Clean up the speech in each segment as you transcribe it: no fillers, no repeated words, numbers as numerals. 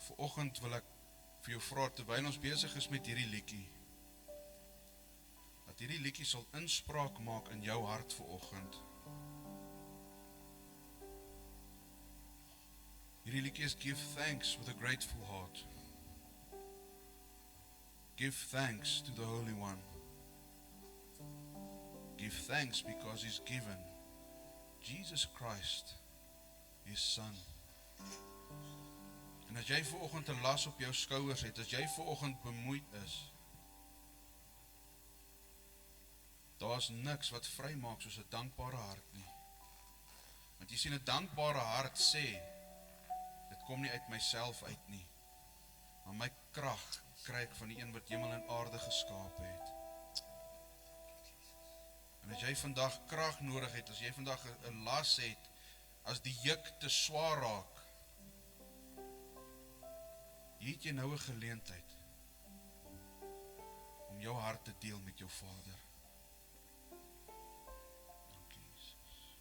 Vanoggend wil ek vir jou vra, terwyl ons besig is met hierdie liedjie, dat hierdie liedjie sal inspraak maak in jou hart vanoggend. Hierdie liedjie is Give Thanks with a Grateful Heart. Give thanks to the Holy One. Give thanks because He's given Jesus Christ, His Son. En as jy vanoggend 'n las op jou skouers het, as jy vanoggend bemoeid is, daar's niks wat vrymaak soos 'n dankbare hart nie. Want jy sien, 'n dankbare hart sê, dit kom nie uit myself uit nie, maar my krag kry ek van die een wat hemel en aarde geskaap het. En as jy vandag krag nodig het, as jy vandag 'n las het, as die juk te swaar raak, hier het jy nou 'n geleentheid om jou hart te deel met jou Vader. Dankie, Jesus.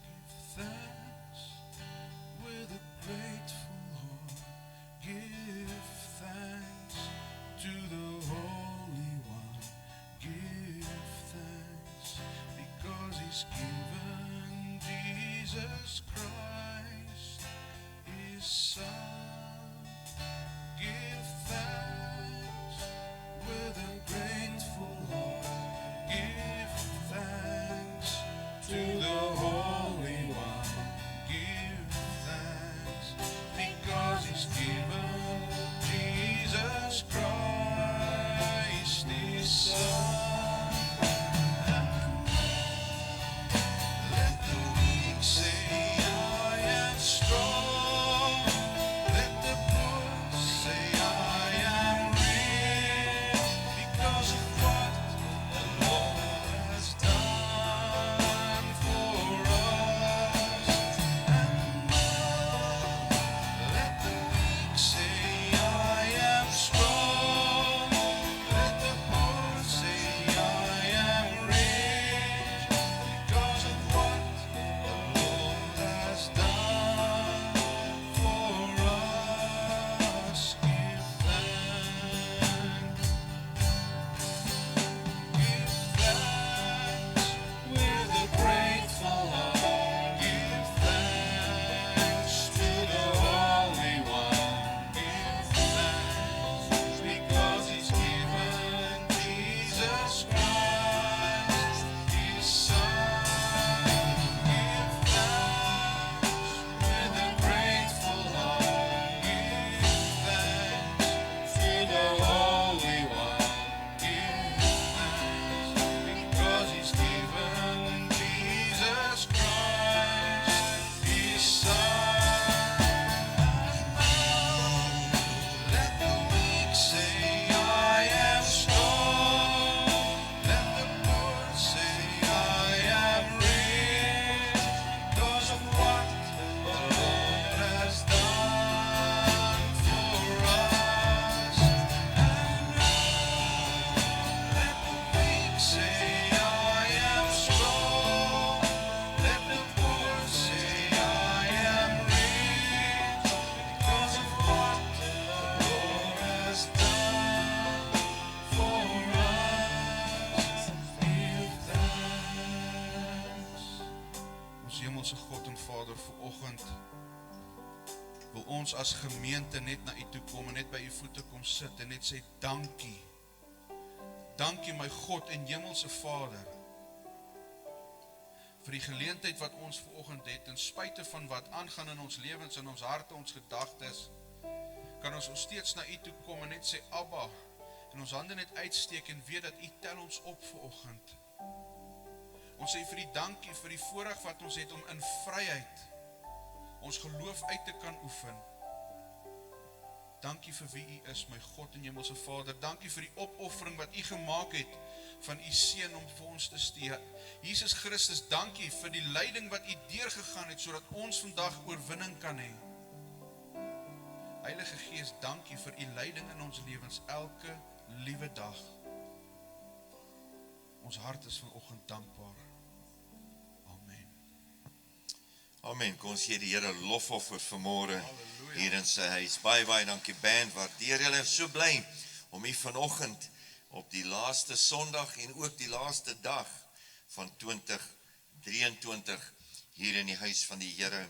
Give thanks with a grateful heart. Give thanks to the Holy One. Give thanks because He's given Jesus Christ, His Son. Give thanks with a grateful heart. Give thanks to the Holy One. Give thanks because He's given Jesus Christ, His Son. Let the weak say, I am strong. Let the poor say, I am rich because of what the Lord has done for us. And let the weak say, I am strong. Let the poor say, I am rich because of what the Lord has done for us. Give thanks. Give thanks with a grateful heart. Give thanks to the Holy One. Give thanks because He's given Jesus Christ, His Son. Give thanks with a grateful heart. Give thanks to the Holy One. Give thanks because He's given Jesus Christ, His Son. Let the weak say, I am strong. Let the poor say, I am rich because of what the Lord has done for us. And let the weak say, I am strong. Let the poor say, I am rich because of what the Lord has done for us. Give thanks. Ons hemelse God en Vader, vanoggend wil ons as gemeente net na U toe kom en net by U voete kom sit en net sê dankie. Dankie my God en hemelse Vader vir die geleentheid wat ons vanoggend het, ten spyte van wat aangaan in ons lewens, in ons harte, ons gedagtes, kan ons steeds na U toe kom en net sê Abba, en ons hande net uitsteek en weet dat U tel ons op vanoggend. Ons sê vir die dankie vir die voorreg wat ons het om in vryheid ons geloof uit te kan oefen. Dankie vir wie U is, my God en hemelse Vader. Dankie vir die opoffering wat U gemaak het van U seun om vir ons te steun. Jesus Christus, dankie vir die lyding wat U deurgegaan het sodat ons vandag oorwinning kan hê. Heilige Gees, dankie vir U lyding in ons lewens elke liewe dag. Ons hart is vanoggend dankbaar. Amen. Amen, kom ons gee die Here lofoffer vanmôre Halleluja. hier in sy huis. Baie dankie band, waardeer julle, so bly om hier vanoggend op die laaste Sondag en ook die laaste dag van 2023 hier in die huis van die Here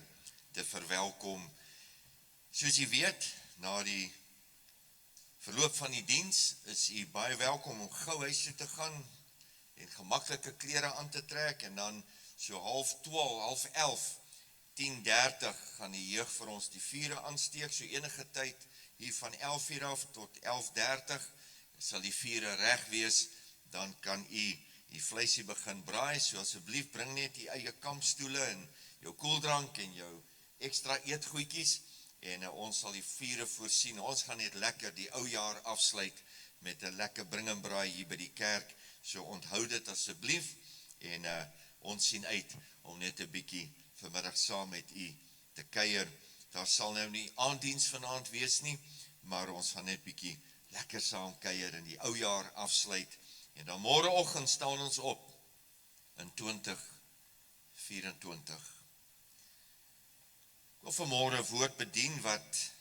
te verwelkom. Soos jy weet, na die verloop van die diens is u baie welkom om gou huis toe te gaan en gemaklike klere aan te trek en dan so 11:30, 10:30 gaan die jeug vir ons die vure aansteek, so enige tyd hier van 11:00 af tot 11:30 sal die vure reg wees, dan kan u die vleisie begin braai, so asseblief bring net die eie kampstoele en jou koeldrank en jou ekstra eetgoedjies en ons sal die vure voorsien. Ons gaan net lekker die ou jaar afsluit met 'n lekker bring en braai hier by die kerk, so onthou dit asseblief en ons sien uit om net 'n bietjie vanmiddag saam met u te kuier. Daar sal nou nie aanddiens vanaand wees nie, maar ons gaan net bietjie lekker saam kuier en die ou jaar afsluit. En dan môreoggend staan ons op in 2024. Ek wil vanmôre 'n woord bedien wat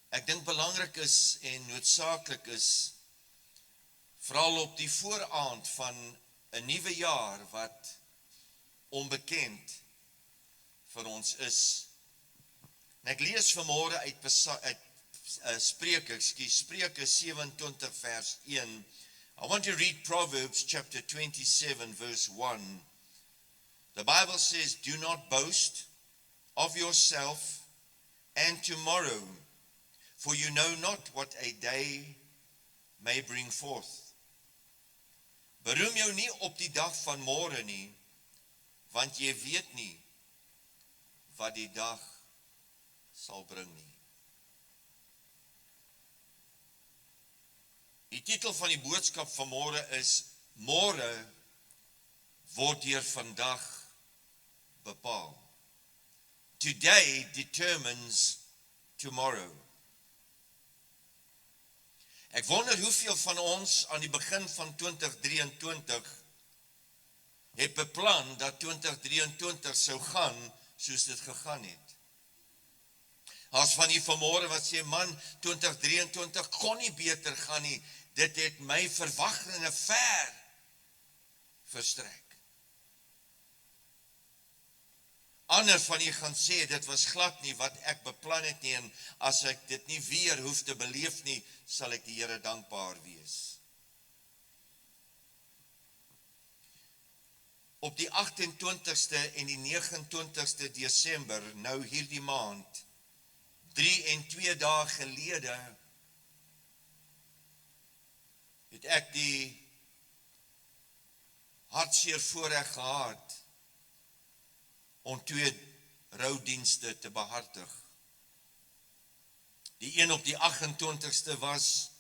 ek dink belangrik is en noodsaaklik is, veral op die vooraand van 'n nuwe jaar wat onbekend vir ons is. En ek lees vanmôre uit Spreuke 27 vers 1. I want to read Proverbs chapter 27 verse 1. The Bible says, "Do not boast of yourself and tomorrow, for you know not what a day may bring forth." Beroem jou nie op die dag van môre nie, want jy weet nie wat die dag sal bring nie. Die titel van die boodskap van môre is, môre word deur vandag bepaal. Today determines tomorrow. Ek wonder hoeveel van ons aan die begin van 2023 het beplan dat 2023 sou gaan soos dit gegaan het. As van die vanmôre wat sê, man, 2023 kon nie beter gaan nie, dit het my verwagtinge ver verstrek. Ander van u gaan sê, dit was glad nie wat ek beplan het nie, en as ek dit nie weer hoef te beleef nie, sal ek die Here dankbaar wees. Op die 28ste en die 29ste Desember, nou hierdie maand, 3 en 2 dae gelede, het ek die hartseer voorreg gehad om 2 roudienste te behartig. Die een op die 28ste was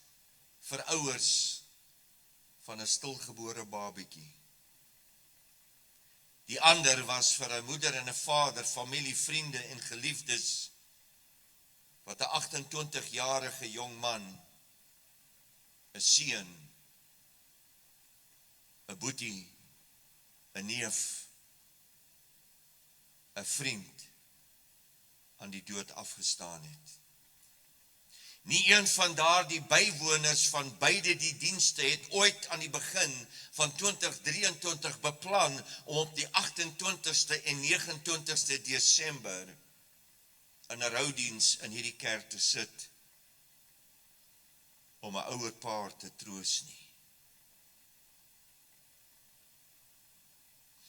vir ouers van 'n stilgebore babietjie. Die ander was vir 'n moeder en 'n vader, familie, vriende en geliefdes, wat 'n 28-jarige jong man, 'n seun, 'n boetie, 'n neef, 'n vriend aan die dood afgestaan het. Nie een van daardie bywoners van beide die dienste het ooit aan die begin van 2023 beplan om op die 28ste en 29ste Desember in 'n roudiens in hierdie kerk te sit om 'n ouer paar te troos nie.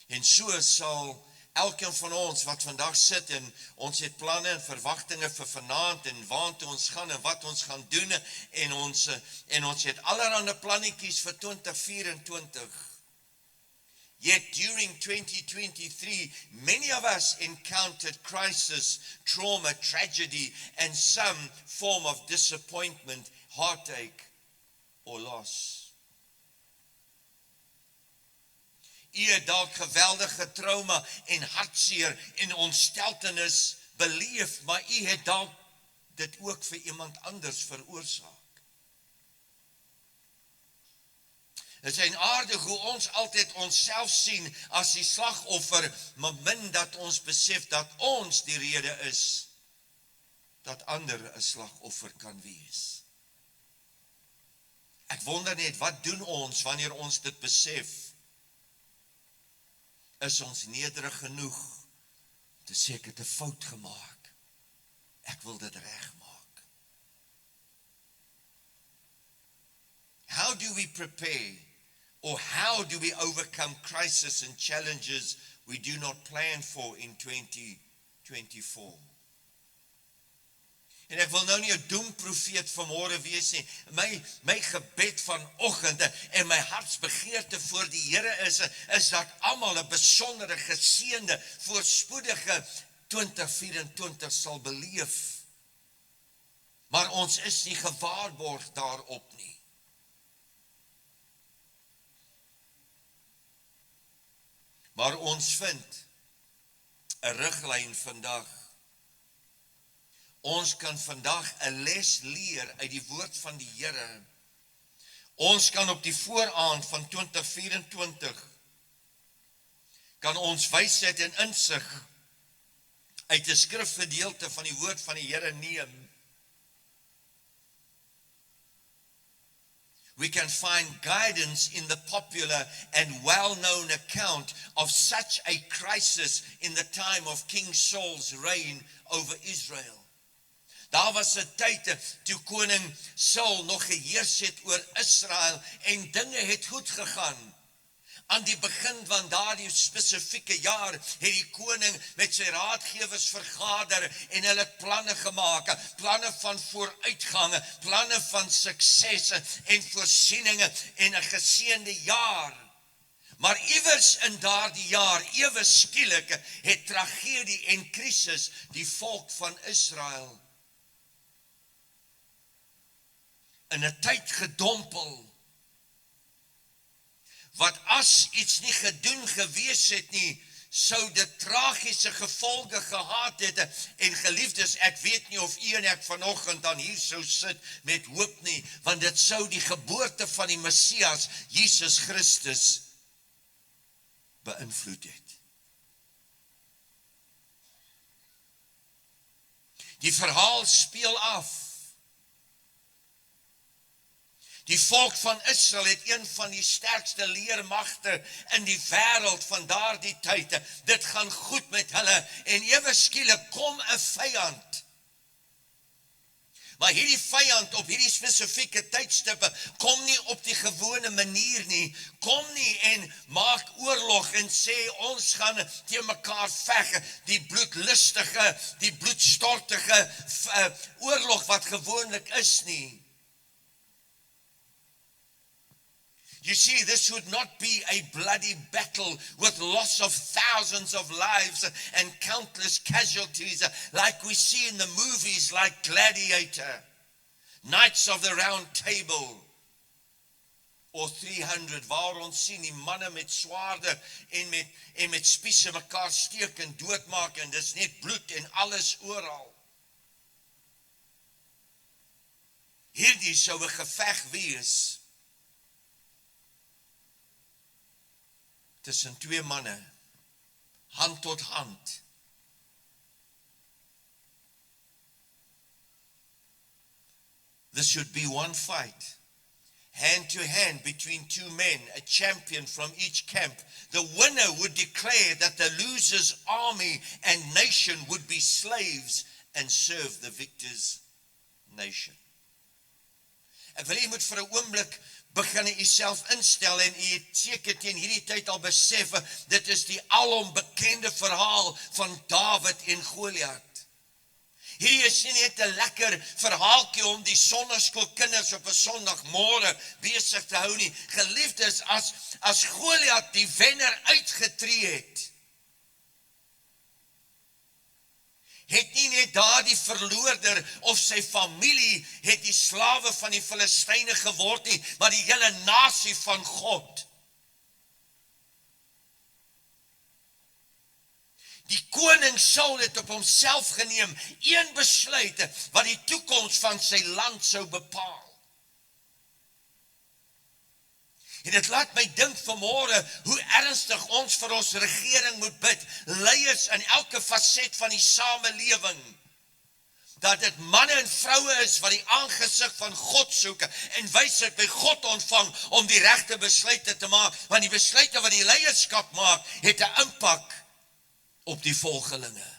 En so sal elkeen van ons wat vandag sit en ons het planne en verwagtinge vir vanaand en waartoe ons gaan en wat ons gaan doen en ons het allerlei plannetjies vir 2024. Yet during 2023, many of us encountered crisis, trauma, tragedy, and some form of disappointment, heartache, or loss. U het dalk geweldige trauma en hartseer en ontsteltenis beleef, maar u het dalk dit ook vir iemand anders veroorsaak. Dit is eienaardig hoe ons altyd onsself sien as die slagoffer, maar min dat ons besef dat ons die rede is dat ander 'n slagoffer kan wees. Ek wonder net, wat doen ons wanneer ons dit besef? Is ons nederig genoeg om te sê ek het 'n fout gemaak? Ek wil dit regmaak. How do we prepare, or how do we overcome crises and challenges we do not plan for in 2024? En ek wil nou nie 'n doemprofeet vanmôre wees nie. My gebed vanoggend en my hartsbegeerte voor die Here is dat almal 'n besondere, geseënde, voorspoedige 2024 sal beleef. Maar ons is nie gewaarborg daarop nie. Maar ons vind 'n riglyn vandag. Ons kan vandag 'n les leer uit die woord van die Here. Ons kan op die vooraand van 2024 kan ons wysheid en insig uit 'n skrifgedeelte van die woord van die Here neem. We can find guidance in the popular and well-known account of such a crisis in the time of King Saul's reign over Israel. Daar was 'n tyd toe koning Saul nog geheers het oor Israel en dinge het goed gegaan. Aan die begin van daardie spesifieke jaar het die koning met sy raadgewers vergader en hulle het planne gemaak, planne van vooruitgang, planne van suksesse en voorsieninge en 'n geseënde jaar. Maar iewers in daardie jaar, ewe skielik, het tragedie en krisis die volk van Israel in 'n tyd gedompel, wat as iets nie gedoen gewees het nie, sou dit tragiese gevolge gehad het. En geliefdes, ek weet nie of u en ek vanoggend dan hier sou sit met hoop nie, want dit sou die geboorte van die Messias, Jesus Christus, beïnvloed het. Die verhaal speel af. Die volk van Israel het een van die sterkste leermagte in die wêreld van daardie tyd. Dit gaan goed met hulle en ewe skielik kom 'n vyand. Maar hierdie vyand op hierdie spesifieke tydstippe kom nie op die gewone manier nie. Kom nie en maak oorlog en sê ons gaan teen mekaar veg. Die bloedlustige, die bloedstortige oorlog wat gewoonlik is nie. You see, this would not be a bloody battle with loss of thousands of lives and countless casualties like we see in the movies like Gladiator, Knights of the Round Table, or 300, waar ons sien die manne met swaarde en met spiese mekaar steek en doodmaak en dis net bloed en alles oral. Hierdie sou 'n geveg wees tussen twee manne, hand tot hand. This should be one fight, hand to hand between two men, a champion from each camp. The winner would declare that the loser's army and nation would be slaves and serve the victor's nation. Ek wil jy moet vir 'n oomblik begin jouself instel en jy het seker teen hierdie tyd al besef, dit is die alom bekende verhaal van Dawid en Goliat. Hierdie is nie net 'n lekker verhaaltjie om die sonnaskoolkinders op 'n Sondagmôre besig te hou nie. Geliefdes, as Goliat die wenner uitgetree het nie net daardie verloorder of sy familie het die slawe van die Filistyne geword nie, maar die hele nasie van God. Die koning Saul het op homself geneem, een besluit wat die toekoms van sy land sou bepaal. En dit laat my dink vanmôre hoe ernstig ons vir ons regering moet bid, leiers in elke faset van die samelewing, dat dit manne en vroue is wat die aangesig van God soek en wysheid by God ontvang om die regte besluite te maak, want die besluite wat die leierskap maak, het 'n impak op die volgelinge.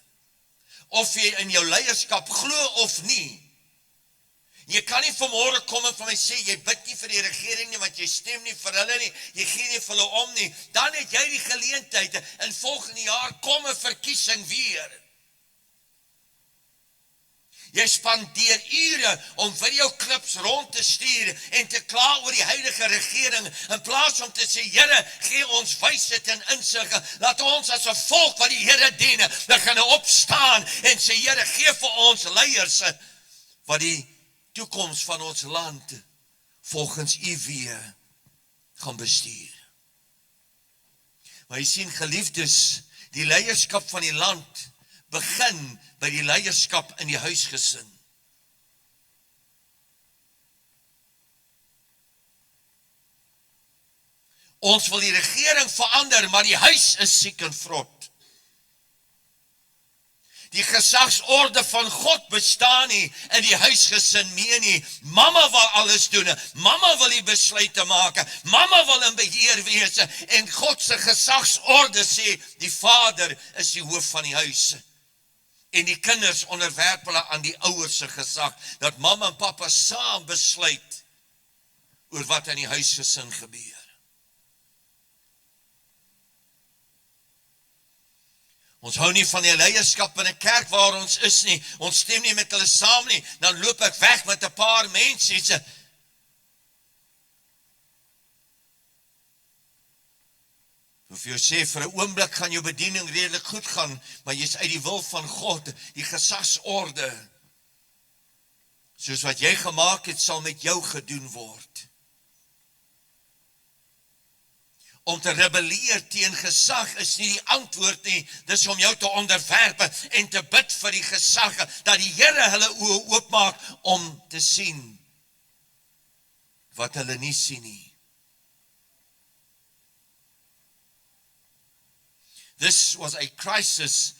Of jy in jou leierskap glo of nie. Jy kan nie vanmôre kom en vir my sê, jy bid nie vir die regering nie, want jy stem nie vir hulle nie, jy gee nie vir hulle om nie, dan het jy die geleentheid, en volgende jaar kom 'n verkiesing weer. Jy spandeer ure om videoklips rond te stuur en te kla oor die huidige regering, in plaas om te sê, Here, gee ons wysheid en insig, laat ons as 'n volk wat die Here dien, dan gaan opstaan en sê, Here, gee vir ons leiers, wat die toekoms van ons land volgens U weë gaan bestuur. Maar jy sien, geliefdes, die leierskap van die land begin by die leierskap in die huisgesin. Ons wil die regering verander, maar die huis is siek en vrot. Die gesagsorde van God bestaan nie in die huisgesin meer nie. Mamma wil alles doen, mamma wil die besluite maak, mamma wil in beheer wees, en God se gesagsorde sê, die vader is die hoof van die huis. En die kinders onderwerp hulle aan die ouers se gesag, dat mamma en pappa saam besluit oor wat in die huisgesin gebeur. Ons hou nie van die leierskap in 'n kerk waar ons is nie, ons stem nie met hulle saam nie, dan loop ek weg met 'n paar mense. Of jy sê, vir 'n oomblik gaan jou bediening redelik goed gaan, maar jy's uit die wil van God, die gesagsorde, soos wat jy gemaak het, sal met jou gedoen word. Om te rebelleer teen gesag is nie die antwoord nie, dis om jou te onderwerp en te bid vir die gesag, dat die Here hulle oë oopmaak om te sien wat hulle nie sien nie. This was a crisis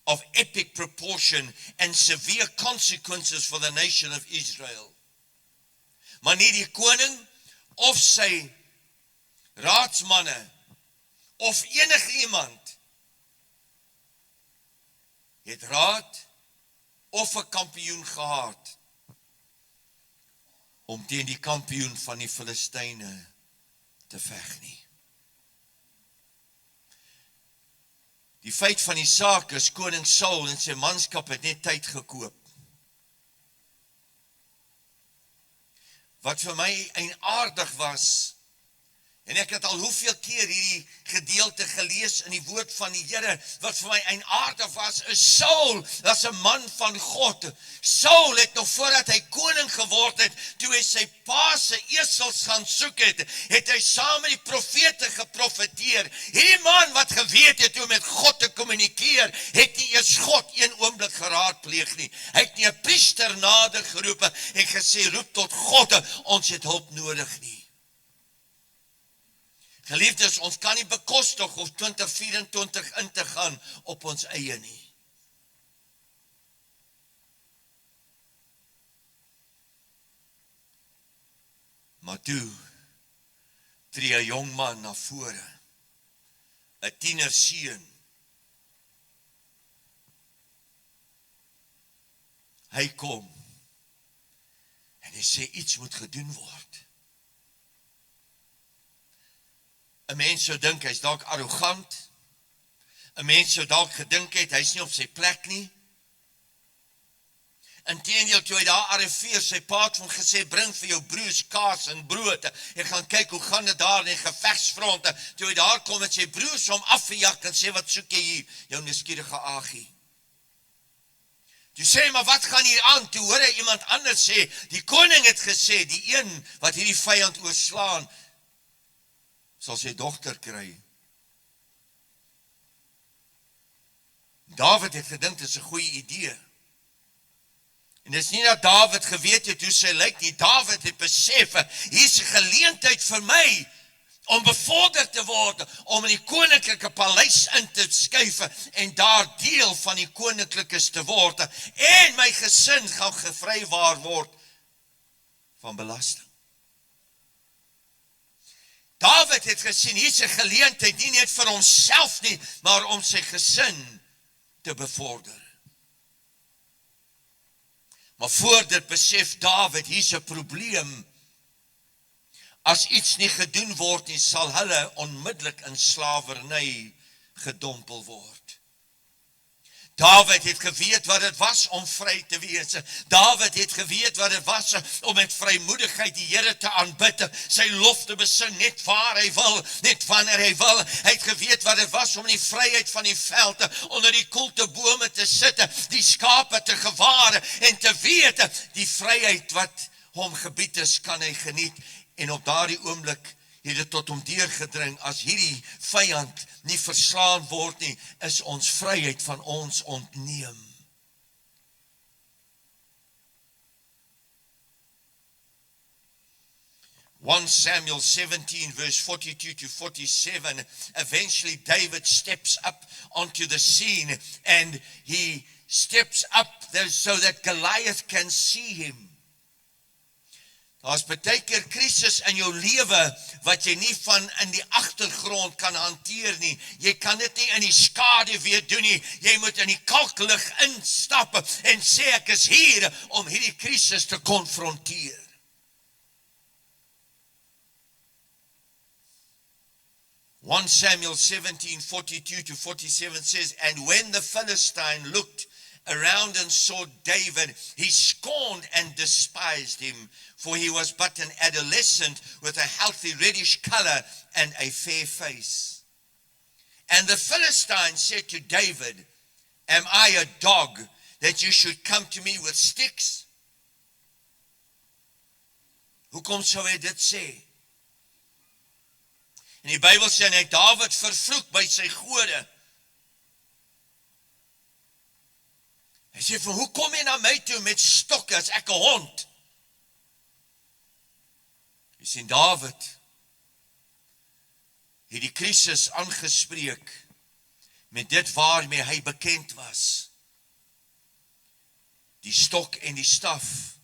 of epic proportion and severe consequences for the nation of Israel. Maar nie die koning of sy raadsmanne of enige iemand het raad of 'n kampioen gehad om teen die kampioen van die Filistyne te veg nie. Die feit van die saak is, koning Saul en sy manskap het net tyd gekoop. Wat vir my eienaardig was, en ek het al hoeveel keer hierdie gedeelte gelees in die woord van die Here, wat vir my eienaardig was, is Saul, as 'n man van God. Saul het nog voordat hy koning geword het, toe hy sy pa se esels gaan soek het hy saam met die profete geprofeteer. Hierdie man wat geweet het hoe met God te kommunikeer, het nie eers God een oomblik geraadpleeg nie. Hy het nie 'n priester nader geroep en gesê, roep tot God, ons het hulp nodig nie. Geliefdes, ons kan nie bekostig of 2024 in te gaan op ons eie nie. Maar toe tree 'n jong man na vore, 'n tienerseun. Hy kom en hy sê iets moet gedoen word. 'n Mens sou dink hy's dalk arrogant. 'n Mens sou dalk gedink het hy's nie op sy plek nie. Inteendeel, toe hy daar arriveer, sy pa het hom gesê, bring vir jou broers kaas en brood. Ek gaan kyk hoe gaan dit daar in die gevegsfronte. Toe hy daar kom met sy broers hom afgejag en sê, wat soek jy hier, jou nuuskierige agie? Toe sê hy, maar wat gaan hier aan? Toe hoor hy iemand anders sê, die koning het gesê, die een wat hierdie vyand oorslaan, sal sy dogter kry. Dawid het gedink, dit is 'n goeie idee. En dit is nie dat Dawid geweet het hoe sy lyk nie. Dawid het besef, hier is 'n geleentheid vir my om bevorder te word, om in die koninklike paleis in te skuif en daar deel van die koninklikes te word. En my gesin gaan gevrywaar word van belasting. Dawid het gesien, hier's 'n geleentheid, nie net vir homself nie, maar om sy gesin te bevorder. Maar voor dit besef Dawid, hier's 'n probleem. As iets nie gedoen word nie, sal hulle onmiddellik in slawerny gedompel word. Dawid het geweet wat dit was om vry te wees. Dawid het geweet wat dit was om met vrymoedigheid die Here te aanbid, sy lof te besing net waar hy wil, net wanneer hy wil. Hy het geweet wat dit was om in die vryheid van die veld, onder die koelte bome te sit, die skape te gewaar en te weet, die vryheid wat hom gebied is, kan hy geniet. En op daardie oomblik het dit tot hom deurgedring, as hierdie vyand nie verslaan word nie, is ons vryheid van ons ontneem. (1 Samuel 17 verse 42 to 47, eventually David steps up onto the scene and he steps up there so that Goliath can see him. Daar's baie keer krisis in jou lewe wat jy nie van in die agtergrond kan hanteer nie. Jy kan dit nie in die skaduwee doen nie. Jy moet in die kalklig instap en sê ek is hier om hierdie krisis te konfronteer. (1 Samuel 17, 42 to 47 says, and when the Philistine looked around and saw David, he scorned and despised him, for he was but an adolescent with a healthy reddish color and a fair face. And the Philistine said to David, am I a dog that you should come to me with sticks? Hoekom sou hy dit sê? En die Bybel sê, en hy het Dawid vervloek by sy gode. Hy sê, van hoe kom jy na my toe met stokke as ek 'n hond? Jy sien, Dawid het die krisis aangespreek met dit waarmee hy bekend was. Die stok en die staf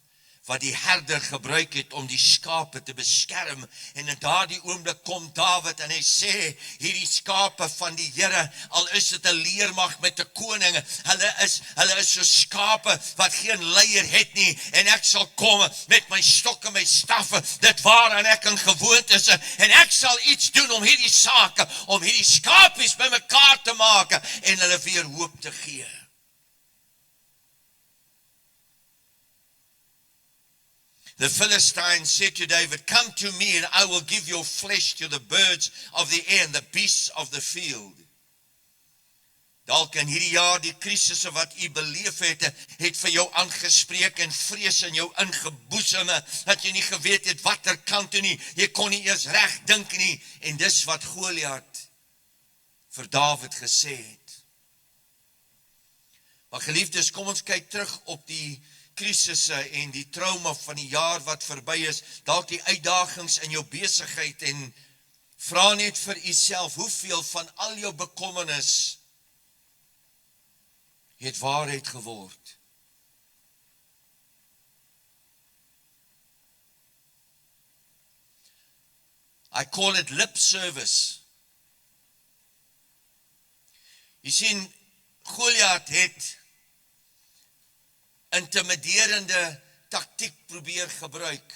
wat die herder gebruik het om die skape te beskerm. En in daardie oomblik kom Dawid en hy sê, hierdie skape van die Here, al is dit 'n leermag met 'n koning, hulle is so skape wat geen leier het nie, en ek sal kom met my stok en my staf, dit waaraan ek in gewoond is, en ek sal iets doen om hierdie sake, om hierdie skapies bymekaar te maak, en hulle weer hoop te gee. The Philistine said to David, come to me and I will give your flesh to the birds of the air and the beasts of the field. Dalk in hierdie jaar die krisisse wat u beleef het vir jou aangespreek en vrees in jou ingeboesem, dat jy nie geweet het watter kant toe nie, jy kon nie eers reg dink nie, en dis wat Goliat vir Dawid gesê het. Maar geliefdes, kom ons kyk terug op die krisisse en die trauma van die jaar wat verby is, dalk die uitdagings in jou besigheid, en vra net vir jouself, hoeveel van al jou bekommernis het waarheid geword? I call it lip service. Jy sien, Goliat het intimiderende taktiek probeer gebruik.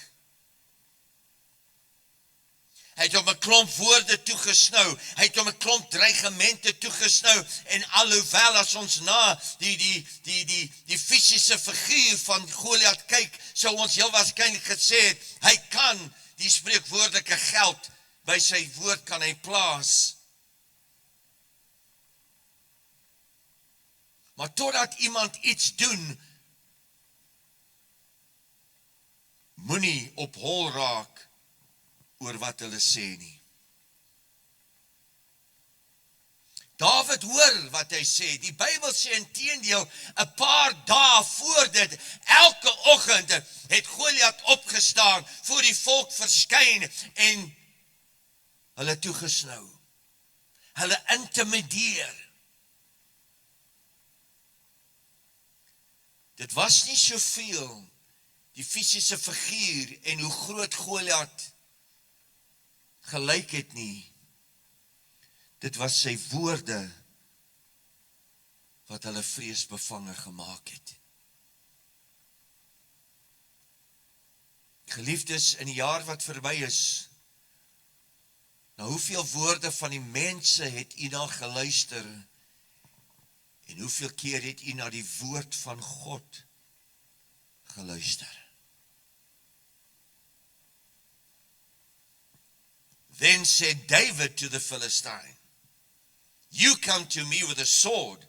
Hy het hom 'n klomp woorde toegesnou, hy het hom 'n klomp dreigemente toegesnou, en alhoewel as ons na die fisiese figuur van Goliat kyk, sou ons heel waarskynlik gesê het, hy kan die spreekwoordelike geld by sy woord kan hy plaas. Maar totdat iemand iets doen, moenie op hol raak oor wat hulle sê nie. Dawid hoor wat hy sê. Die Bybel sê inteendeel, 'n paar dae voor dit, elke oggend het Goliat opgestaan, voor die volk verskyn, en hulle toegesnou, hulle intimideer. Dit was nie soveel die fisiese figuur en hoe groot Goliat gelyk het nie. Dit was sy woorde wat hulle vreesbevange gemaak het. Geliefdes, in die jaar wat verby is, na hoeveel woorde van die mense het u na geluister, en hoeveel keer het u na die woord van God geluister? Then said David to the Philistine, "You come to me with a sword,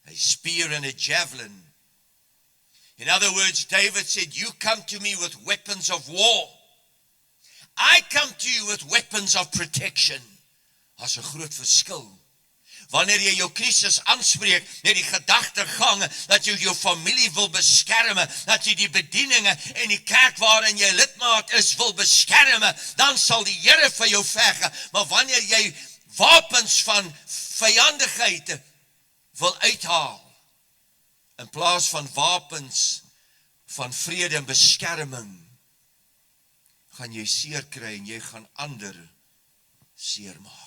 a spear and a javelin." In other words, David said, "You come to me with weapons of war. I come to you with weapons of protection." As 'n groot verskil. Wanneer jy jou krisis aanspreek, net die gedagtegang dat jy jou familie wil beskerm, dat jy die bedieninge en die kerk waarin jy lidmaat is wil beskerm, dan sal die Here vir jou veg. Maar wanneer jy wapens van vyandigheid wil uithaal, in plaas van wapens van vrede en beskerming, gaan jy seer kry en jy gaan ander seer maak.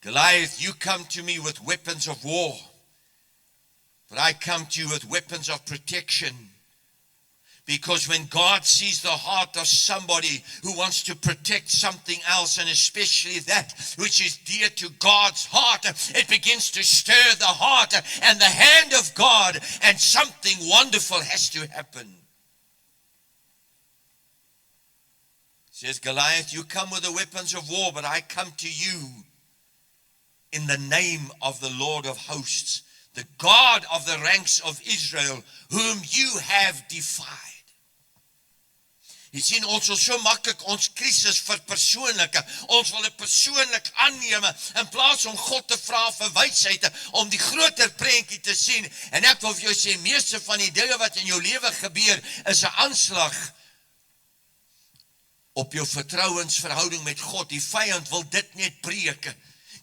Goliath, you come to me with weapons of war, but I come to you with weapons of protection. Because when God sees the heart of somebody who wants to protect something else, and especially that which is dear to God's heart, it begins to stir the heart and the hand of God, and something wonderful has to happen. It says, Goliath, you come with the weapons of war, but I come to you in the name of the Lord of hosts, the God of the ranks of Israel, whom you have defied. Jy sien, ons wil so maklik ons krisis verpersoonlike, ons wil dit persoonlik aanneem, in plaas om God te vra vir wysheid, om die groter prentjie te sien, en ek wil vir jou sê, meeste van die dinge wat in jou lewe gebeur, is 'n aanslag op jou vertrouensverhouding met God. Die vyand wil dit net breek.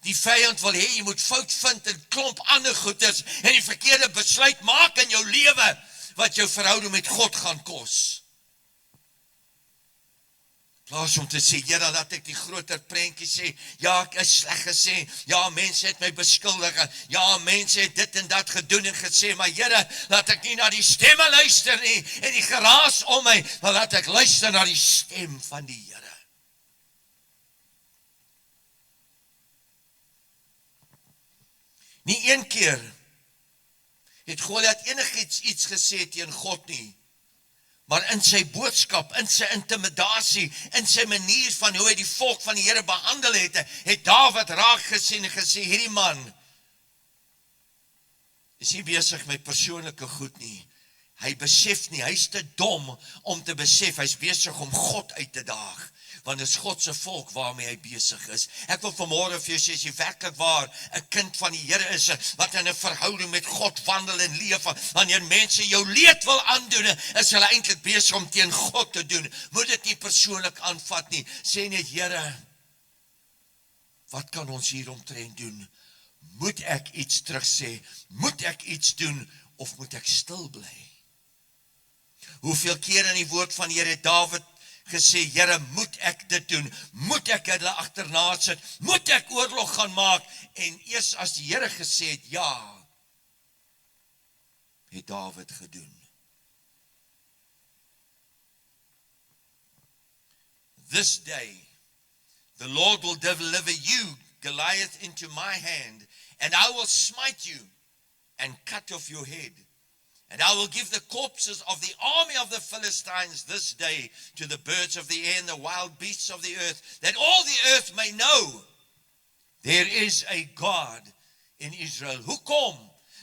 Die vyand wil hê jy moet fout vind en klomp ander goeders en die verkeerde besluit maak in jou lewe wat jou verhouding met God gaan kos. Plaas om te sê, Here, laat ek die groter prentjie sê, ja, ek is sleg gesê, ja, mense het my beskuldig, ja, mense het dit en dat gedoen en gesê, maar Here, laat ek nie na die stemme luister nie en die geraas om my, maar laat ek luister na die stem van die Here. Nie een keer het Goliat enigiets gesê teen God nie, maar in sy boodskap, in sy intimidasie, in sy manier van hoe hy die volk van die Here behandel het Dawid raak gesien en gesê, hierdie man is nie besig met persoonlike goed nie. Hy besef nie, hy is te dom om te besef, hy is besig om God uit te daag. Want dit is God se volk waarmee hy besig is. Ek wil vanmôre vir jou sê, as jy werklik waar 'n kind van die Here is, wat in 'n verhouding met God wandel en leef, wanneer mense jou leed wil aandoen, is hulle eintlik besig om teen God te doen. Moet dit nie persoonlik aanvat nie. Sê net, Here, wat kan ons hieromtrent doen? Moet ek iets terugsê? Moet ek iets doen? Of moet ek stil bly? Hoeveel keer in die woord van die Here het Dawid gesê, Here, moet ek dit doen? Moet ek hulle agterna sit? Moet ek oorlog gaan maak? En eers as die Here gesê het, ja, het Dawid gedoen. This day, the Lord will deliver you, Goliath, into my hand, and I will smite you and cut off your head. And I will give the corpses of the army of the Philistines this day to the birds of the air and the wild beasts of the earth, that all the earth may know there is a God in Israel. Hoekom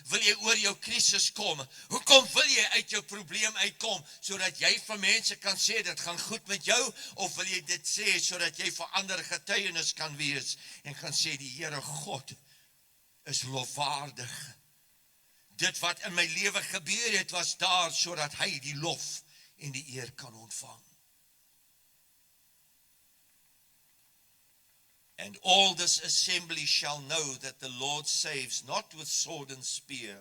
wil jy oor jou krisis kom? Hoekom wil jy uit jou probleem uitkom, sodat jy vir mense kan sê, dit gaan goed met jou, of wil jy dit sê, sodat jy vir ander getuienis kan wees, en kan sê, die Here God is lofwaardig. Dit wat in my lewe gebeur het, was daar, sodat hy die lof en die eer kan ontvang. And all this assembly shall know that the Lord saves, not with sword and spear,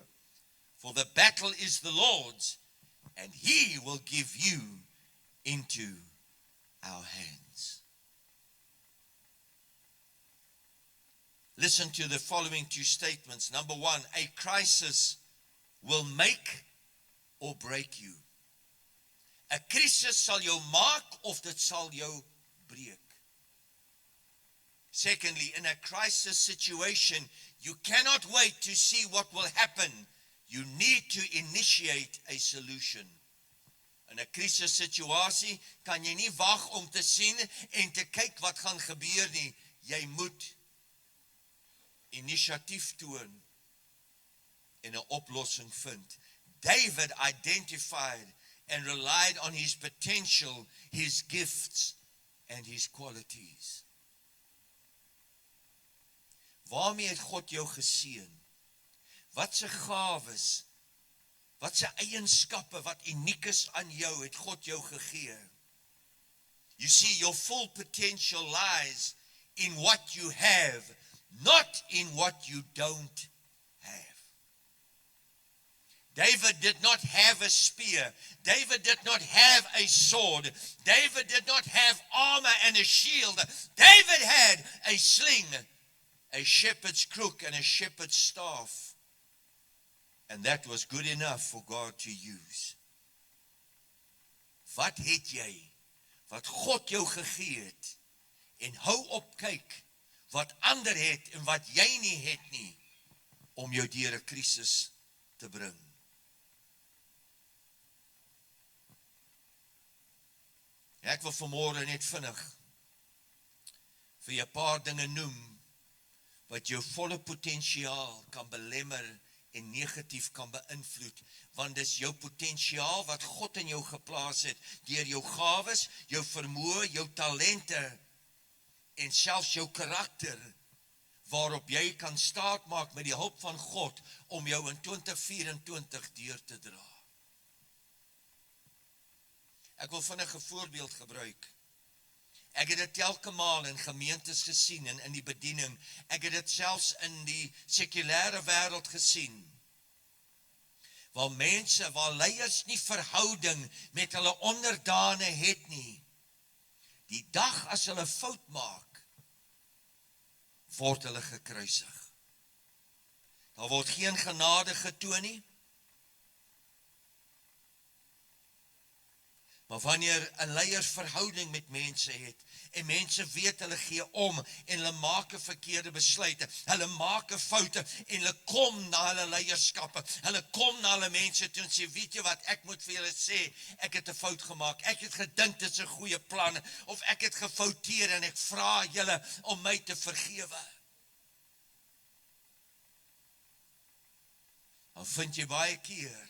for the battle is the Lord's, and he will give you into our hands. Listen to the following two statements. Number one, a crisis will make or break you. 'n Krisis sal jou maak of dit sal jou breek. Secondly, in a crisis situation, you cannot wait to see what will happen. You need to initiate a solution. In 'n krisissituasie kan jy nie wag om te sien en te kyk wat gaan gebeur nie. Jy moet inisiatief toon en 'n oplossing vind. David identified and relied on his potential, his gifts and his qualities. Waarmee het God jou geseën? Wat se gawes, wat se eienskappe wat uniek is aan jou, het God jou gegee? You see, your full potential lies in what you have, not in what you don't have. David did not have a spear. David did not have a sword. David did not have armor and a shield. David had a sling, a shepherd's crook and a shepherd's staff. And that was good enough for God to use. Wat het jy, wat God jou gegee het, en hou op kyk, wat ander het en wat jy nie het nie, om jou deur 'n krisis te bring. Ek wil vanmôre net vinnig vir jou 'n paar dinge noem, wat jou volle potensiaal kan belemmer en negatief kan beïnvloed, want dis jou potensiaal wat God in jou geplaas het, deur jou gawes, jou vermoë, jou talente, en selfs jou karakter, waarop jy kan staatmaak met die hulp van God, om jou in 2024 deur te dra. Ek wil vinnig 'n voorbeeld gebruik. Ek het dit telke maal in gemeentes gesien en in die bediening. Ek het dit selfs in die sekulêre wêreld gesien. Waar mense, waar leiers nie verhouding met hulle onderdane het nie. Die dag as hulle fout maak, word hulle gekruisig. Daar word geen genade getoon nie. Maar wanneer 'n leier verhouding met mense het, en mense weet hulle gee om, en hulle maak 'n verkeerde besluite, hulle maak 'n foute, en hulle kom na hulle leierskappe, hulle kom na hulle mense toe en sê, weet jy wat, ek moet vir julle sê, ek het 'n fout gemaak, ek het gedink dit is 'n goeie plan, of ek het gefouteer, en ek vra julle om my te vergewe. Dan vind jy baie keer,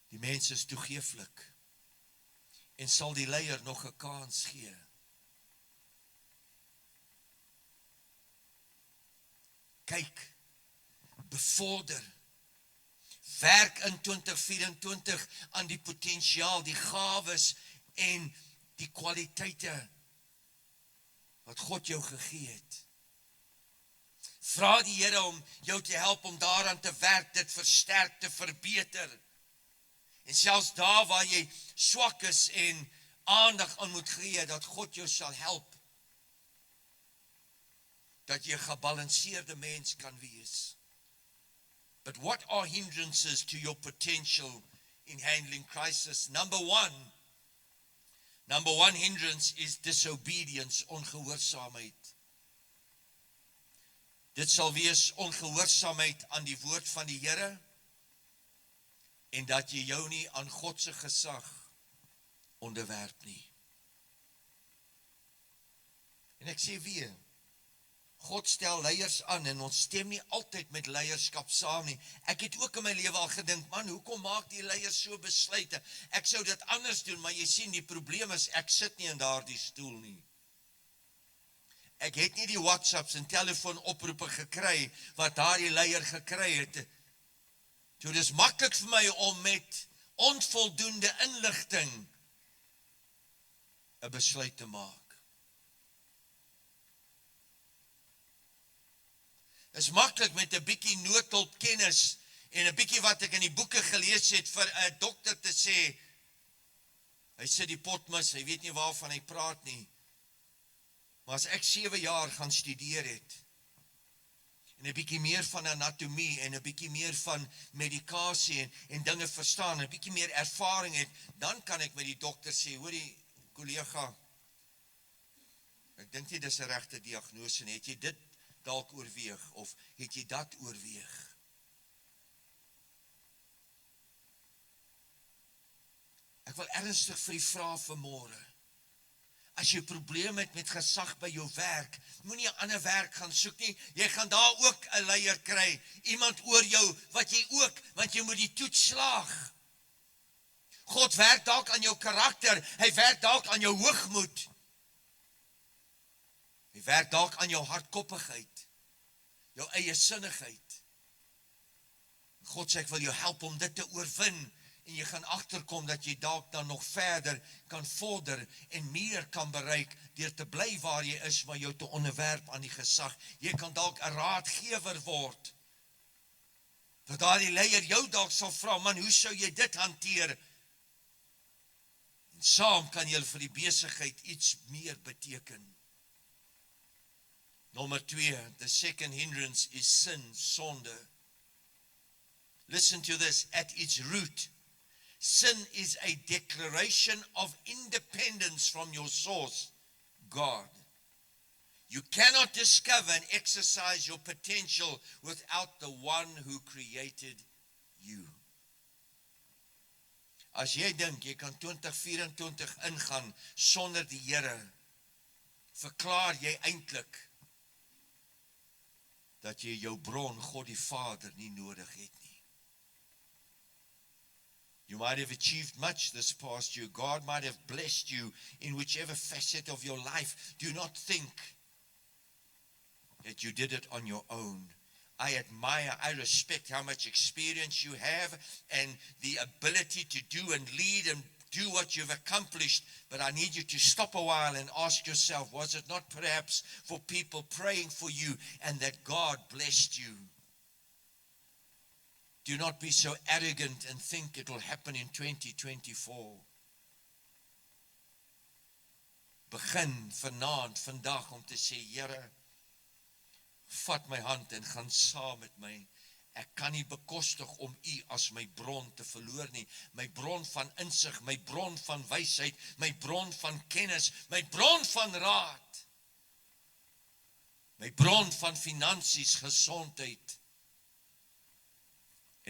die mense is toegeeflik, en sal die leier nog 'n kans gee. Kyk, bevorder, werk in 2024 aan die potensiaal, die gawes en die kwaliteite wat God jou gegee het. Vra die Here om jou te help om daaraan te werk, dit versterk, te verbeter. En selfs daar waar jy swak is en aandag aan moet gee, dat God jou sal help. Dat jy 'n gebalanseerde mens kan wees. But what are hindrances to your potential in handling crisis? Number one hindrance is disobedience, ongehoorsaamheid. Dit sal wees ongehoorsaamheid aan die woord van die Here, en dat jy jou nie aan God se gesag onderwerp nie. En ek sê weer, God stel leiers aan, en ons stem nie altyd met leierskap saam nie. Ek het ook in my lewe al gedink, man, hoekom maak die leiers so besluite? Ek sou dit anders doen, maar jy sien, die probleem is, ek sit nie in daardie stoel nie. Ek het nie die WhatsApps en telefoonoproepe gekry, wat daardie leier gekry het. So dis maklik vir my om met onvoldoende inligting 'n besluit te maak. Dit is maklik met 'n bietjie noodhulp kennis en 'n bietjie wat ek in die boeke gelees het vir 'n dokter te sê, hy sit die pot mis, hy weet nie waarvan hy praat nie. Maar as ek 7 jaar gaan studeer het, en 'n bietjie meer van anatomie, en 'n bietjie meer van medikasie, en dinge verstaan, en 'n bietjie meer ervaring het, dan kan ek met die dokter sê, hoorie, kollega, ek dink nie dis 'n regte diagnose nie, het jy dit dalk oorweeg, of het jy dat oorweeg? Ek wil ernstig vir die vraag vanmôre. As jy probleme het met gesag by jou werk, moenie 'n ander werk gaan soek nie. Jy gaan daar ook 'n leier kry, iemand oor jou wat jy ook, want jy moet die toets slaag. God werk dalk aan jou karakter, hy werk dalk aan jou hoogmoed. Hy werk dalk aan jou hardkoppigheid, jou eie sinnigheid. God sê ek wil jou help om dit te oorwin. En jy gaan agterkom dat jy dalk dan nog verder kan vorder en meer kan bereik deur te bly waar jy is, maar jou te onderwerp aan die gesag. Jy kan dalk 'n raadgewer word. Dat daardie leier jou dalk sal vra, man, hoe sou jy dit hanteer? En saam kan julle vir die besigheid iets meer beteken. Nommer 2, the second hindrance is sin, sonde. Listen to this, at its root, sin is a declaration of independence from your source, God. You cannot discover and exercise your potential without the one who created you. As jy dink, jy kan 2024 ingaan sonder die Here, verklaar jy eintlik dat jy jou bron, God die Vader, nie nodig het nie. You might have achieved much this past year. God might have blessed you in whichever facet of your life. Do not think that you did it on your own. I admire, I respect how much experience you have and the ability to do and lead and do what you've accomplished. But I need you to stop a while and ask yourself, was it not perhaps for people praying for you and that God blessed you? Do not be so arrogant and think it will happen in 2024. Begin vanaand, vandag om te sê, Here, vat my hand en gaan saam met my. Ek kan nie bekostig om U as my bron te verloor nie. My bron van insig, my bron van wysheid, my bron van kennis, my bron van raad. My bron van finansies, gesondheid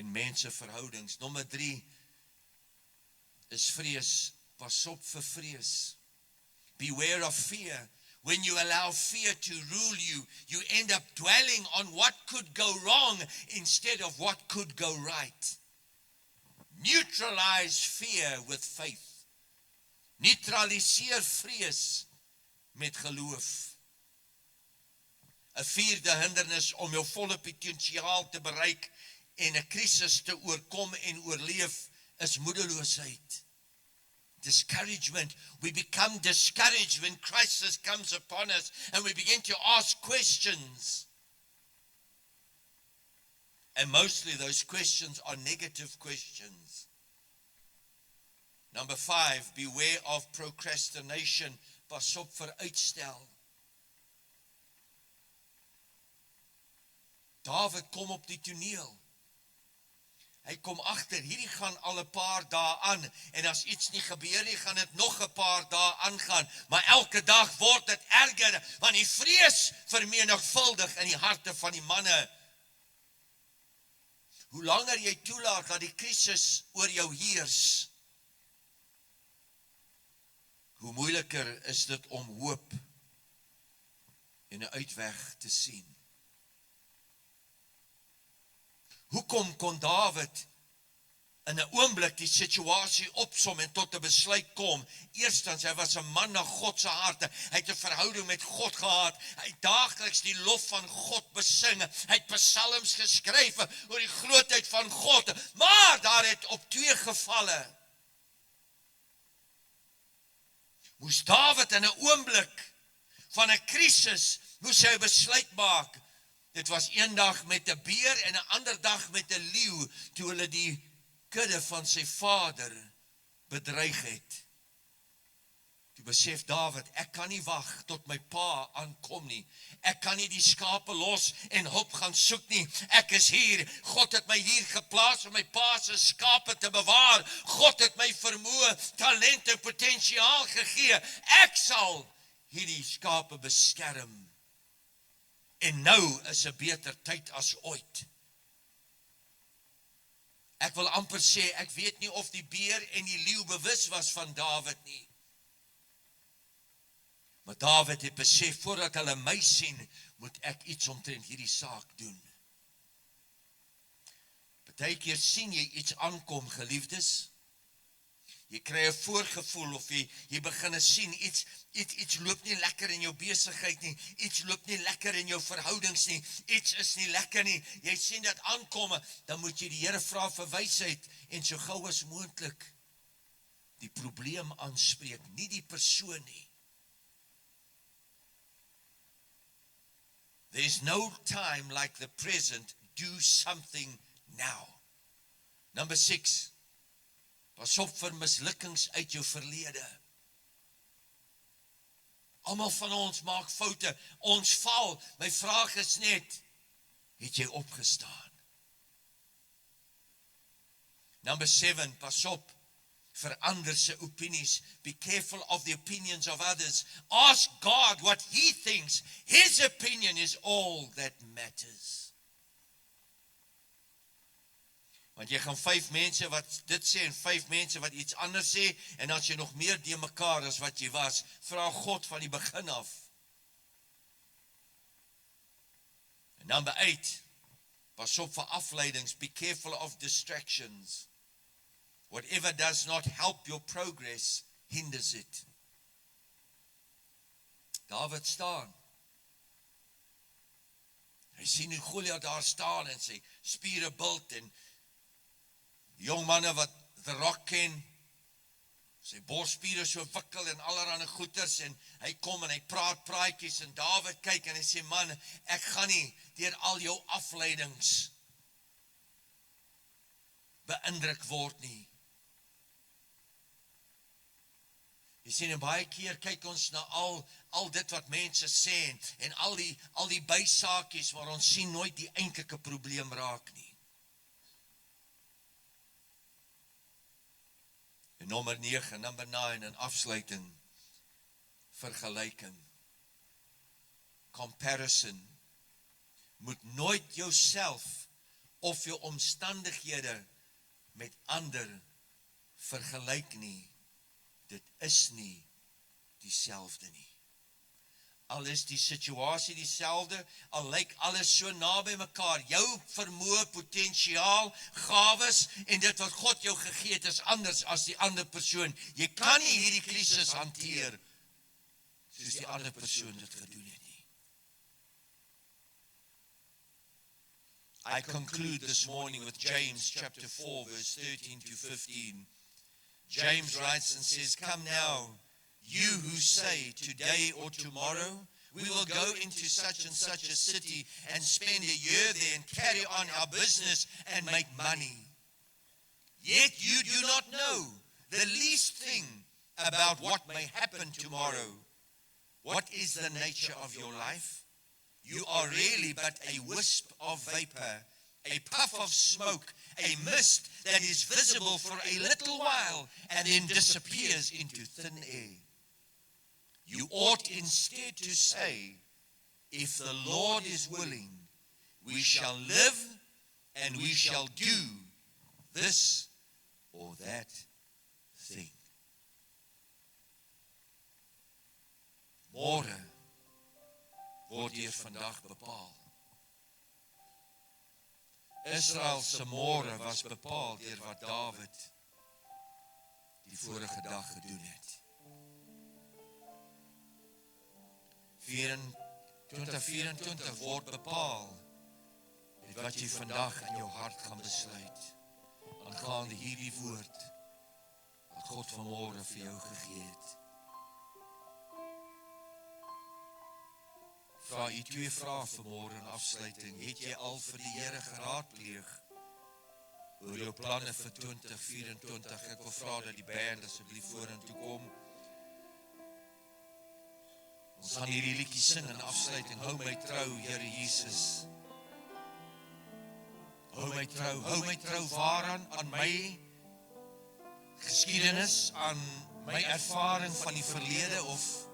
en menseverhoudings. Nommer 3 is vrees. Pas op vir vrees. Beware of fear. When you allow fear to rule you, you end up dwelling on what could go wrong instead of what could go right. Neutralize fear with faith. Neutraliseer vrees met geloof. 'n vierde hindernis om jou volle potensiaal te bereik en 'n krisis te oorkom en oorleef is moedeloosheid. Discouragement. We become discouraged when crisis comes upon us and we begin to ask questions. And mostly those questions are negative questions. Number 5, beware of procrastination. Pas op vir uitstel. Dawid kom op die toneel. Hy kom agter, hierdie gaan al 'n paar dae aan, en as iets nie gebeur nie, gaan dit nog 'n paar dae aangaan, maar elke dag word dit erger, want die vrees vermenigvuldig in die harte van die manne. Hoe langer jy toelaat dat die krisis oor jou heers, hoe moeiliker is dit om hoop en 'n uitweg te sien. Hoekom kon Dawid in 'n oomblik die situasie opsom en tot 'n besluit kom. Eerstens, hy was 'n man na God se hart. Hy het 'n verhouding met God gehad. Hy het daagliks die lof van God besing. Hy het psalms geskryf oor die grootheid van God. Maar daar het op 2 gevalle moes Dawid in 'n oomblik van 'n krisis moes hy 'n besluit maak. Dit was een dag met 'n beer en 'n ander dag met 'n leeu toe hulle die kudde van sy vader bedreig het. Toe besef Dawid, ek kan nie wag tot my pa aankom nie. Ek kan nie die skape los en hulp gaan soek nie. Ek is hier. God het my hier geplaas om my pa se skape te bewaar. God het my vermoë, talent en potensiaal gegee. Ek sal hierdie skape beskerm. En nou is 'n beter tyd as ooit. Ek wil amper sê, ek weet nie of die beer en die leeu bewus was van Dawid nie. Maar Dawid het besef, voordat hulle my sien, moet ek iets omtrent hierdie saak doen. Partykeer sien jy iets aankom, geliefdes. Jy kry 'n voorgevoel of jy begin sien iets loop nie lekker in jou besigheid nie. Iets loop nie lekker in jou verhoudings nie. Iets is nie lekker nie. Jy sien dit aankom, dan moet jy die Here vra vir wysheid en so gou as moontlik die probleem aanspreek, nie die persoon nie. There is no time like the present. Do something now. Number 6. Pas op vir mislukkings uit jou verlede. Almal van ons maak foute. Ons val. My vraag is net, het jy opgestaan? Number 7. Pas op vir ander se opinies. Be careful of the opinions of others. Ask God what He thinks. His opinion is all that matters. Want jy gaan 5 mense wat dit sê en 5 mense wat iets anders sê, en as jy nog meer de mekaar as wat jy was, vra God van die begin af. En number 8, pas op vir afleidings. Be careful of distractions. Whatever does not help your progress hinders it. Dawid staan. Hy sien hoe Goliat daar staan en sy spiere bult en jong manne wat The Rock ken, sy borspiere so wikkel en allerhande goeters en hy kom en hy praat praatjies en Dawid kyk en hy sê, man, ek gaan nie deur al jou afleidings beïndruk word nie. Jy sien, en baie keer kyk ons na al dit wat mense sê en al die bysaakies, maar ons sien nooit die eintlike probleem raak nie. En number 9, 'n afsluiting, vergelyking. Comparison. Moet nooit jouself of jou omstandighede met ander vergelyk nie. Dit is nie dieselfde nie. Al is die situasie dieselfde, al lyk alles so naby mekaar, jou vermoë, potensiaal, gawes en dit wat God jou gegee het is anders as die ander persoon. Jy kan nie hierdie krisis hanteer soos die ander persoon dit gedoen het nie. I conclude this morning with James chapter 4 verse 13 to 15. James writes and says, "Come now, you who say today or tomorrow, we will go into such and such a city and spend a year there and carry on our business and make money. Yet you do not know the least thing about what may happen tomorrow. What is the nature of your life? You are really but a wisp of vapor, a puff of smoke, a mist that is visible for a little while and then disappears into thin air. You ought instead to say, if the Lord is willing, we shall live and we shall do this or that thing." Môre word deur vandag bepaal. Israel se môre was bepaal deur wat Dawid die vorige dag gedoen het. 2024 word bepaal met wat jy vandag in jou hart gaan besluit, aangaande hierdie woord wat God vanmôre vir jou gegee het. Vra u 2 vrae vanmôre in afsluiting. Het jy al vir die Here geraadpleeg oor jou planne vir 2024? Ek wil vra dat die band asseblief vorentoe kom. Ons gaan hierdie liedjie sing in afsluiting. Hou my trou, Here Jesus. Hou my trou waaraan? Aan my geskiedenis, aan my ervaring van die verlede, of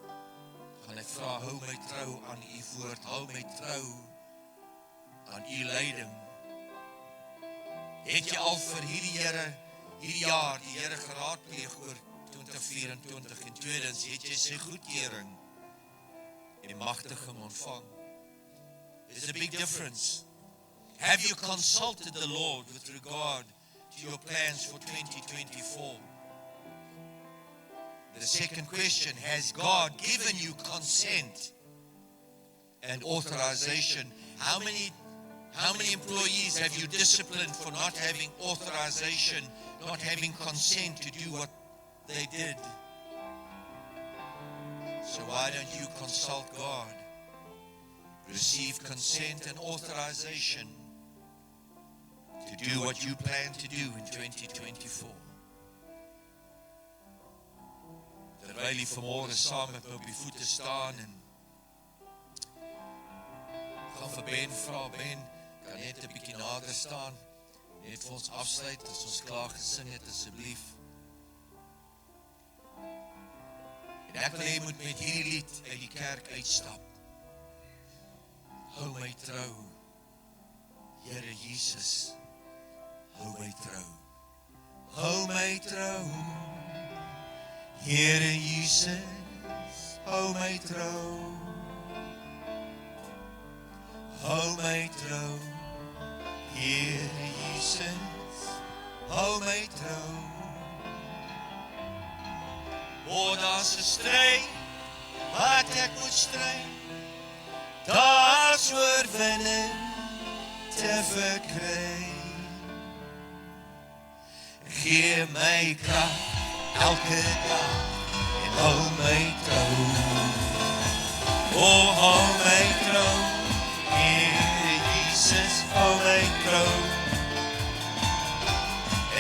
gaan ek vra, hou my trou aan u woord, hou my trou aan u leiding. Het jy al vir hierdie jaar, die Here geraadpleeg oor 2024 en tweedens, het jy sy goedkeuring en magtiging ontvang? There's a big difference. Have you consulted the Lord with regard to your plans for 2024? The second question, has God given you consent and authorization? How many employees have you disciplined for not having authorization, not having consent to do what they did? So why don't you consult God? Receive consent and authorization to do what you plan to do in 2024. Terwyl jy vanmôre saam met my op die voete staan en gaan vir Ben vra, Ben, kan net 'n bietjie nader staan, net vir ons afsluit as ons klaar gesing het asseblief. En ek wil hê jy moet met hierdie lied uit die kerk uitstap. Hou my trou, Here Jesus, hou my trou. Hou my trou, Here Jesus, hou my trou. Hou my trou, Here Jesus, hou my trou. O, daar's 'n stryd wat ek moet stry, daar's oorwinning te verkry. Gee my krag elke dag en hou my trou. O, hou my trou, Here Jesus, hou my trou.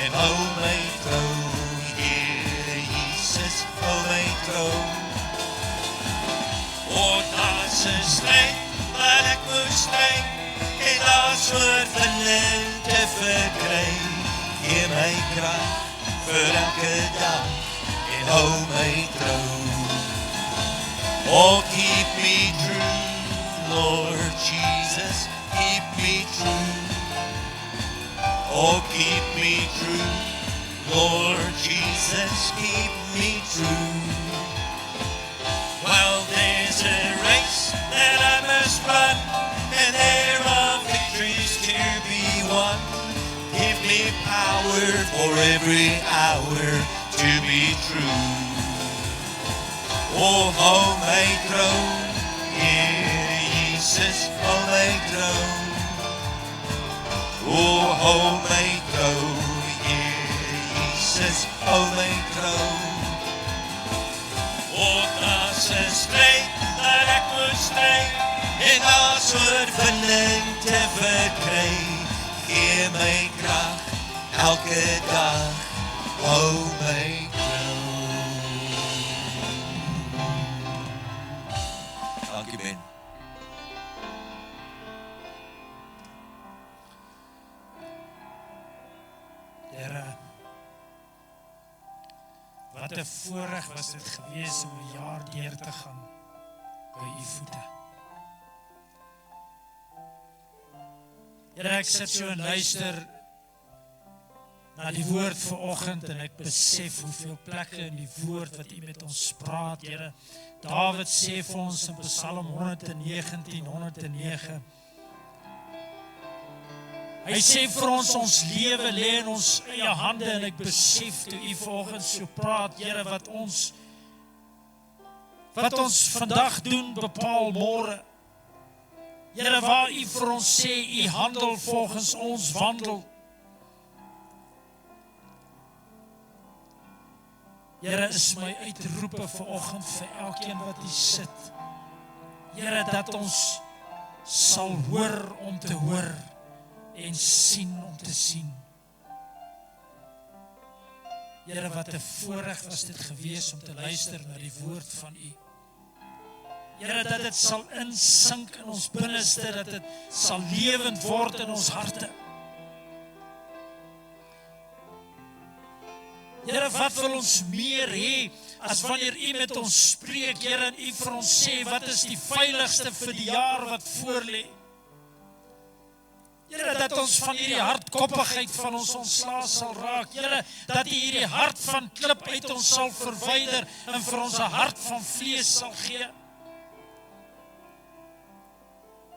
En hou my trou, Here Jesus, hou my trou. O, daar's 'n stryd wat ek moet stry, en daar's oorwinning te verkry. Gee my krag vir elke dag en hou my trou. Oh, keep me true, Lord Jesus, keep me true. Oh, keep me true, Lord Jesus, keep me true. Well, there's a race that I must run, and there are victories to be won. Give me power for every hour to be true. Oh, hou my trou, Here Jesus, hou my trou. Oh, hou my trou, Here Jesus, hou my trou. Oh, daar's 'n stryd dat ek moet stry, en daar's oorwinning te verkry. Gee my krag elke dag, hou my trou. Dankie Ben. Here, wat 'n voorreg was dit gewees om 'n jaar deur te gaan by u voete. Here, ek sit so en luister na die woord vanoggend en ek besef hoeveel plekke in die woord wat u met ons praat, Here. Dawid sê vir ons in Psalm 119:109, Hy sê vir ons lewe lê in ons eie hande, en ek besef toe U vanoggend so praat, Here, wat ons vandag doen, bepaal môre. Here, waar U vir ons sê, U handel volgens ons wandel. Here, is my uitroepe vanoggend vir elkeen wat hier sit. Here, dat ons sal hoor om te hoor en sien om te sien. Here, wat 'n voorreg was dit gewees om te luister na die woord van U. Here, dat dit sal insink in ons binneste, dat dit sal lewend word in ons harte. Here, wat wil ons meer hê as wanneer U met ons spreek, Here, en U vir ons sê, wat is die veiligste vir die jaar wat voorlê? Here, dat ons van hierdie hardkoppigheid van ons ontslae sal raak. Here, dat U hierdie hart van klip uit ons sal verwyder en vir ons 'n hart van vlees sal gee.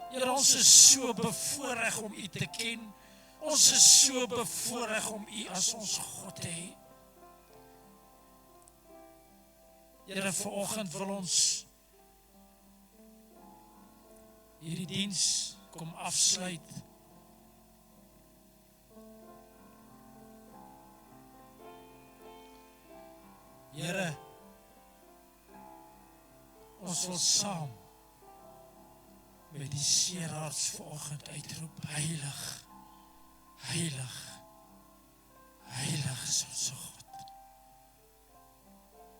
Here, ons is so bevoorreg om U te ken. Ons is so bevoorreg om U as ons God te hê. Here, vanoggend wil ons hierdie diens kom afsluit. Here, ons wil saam met die seeraards vanoggend uitroep, heilig, heilig, heilig is ons God.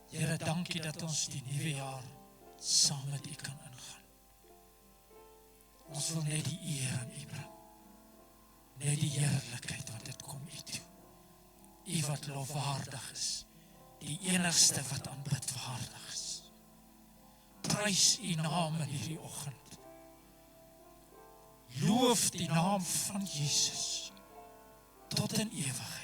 Here, dankie dat ons die nuwe jaar saam met U kan ingaan. Ons wil net die eer aan U bring. Net die heerlikheid, want dit kom U toe. U wat lofwaardig is, die enigste wat aanbidwaardig is. Prys U naam in hierdie oggend. Loof die naam van Jesus tot in ewigheid.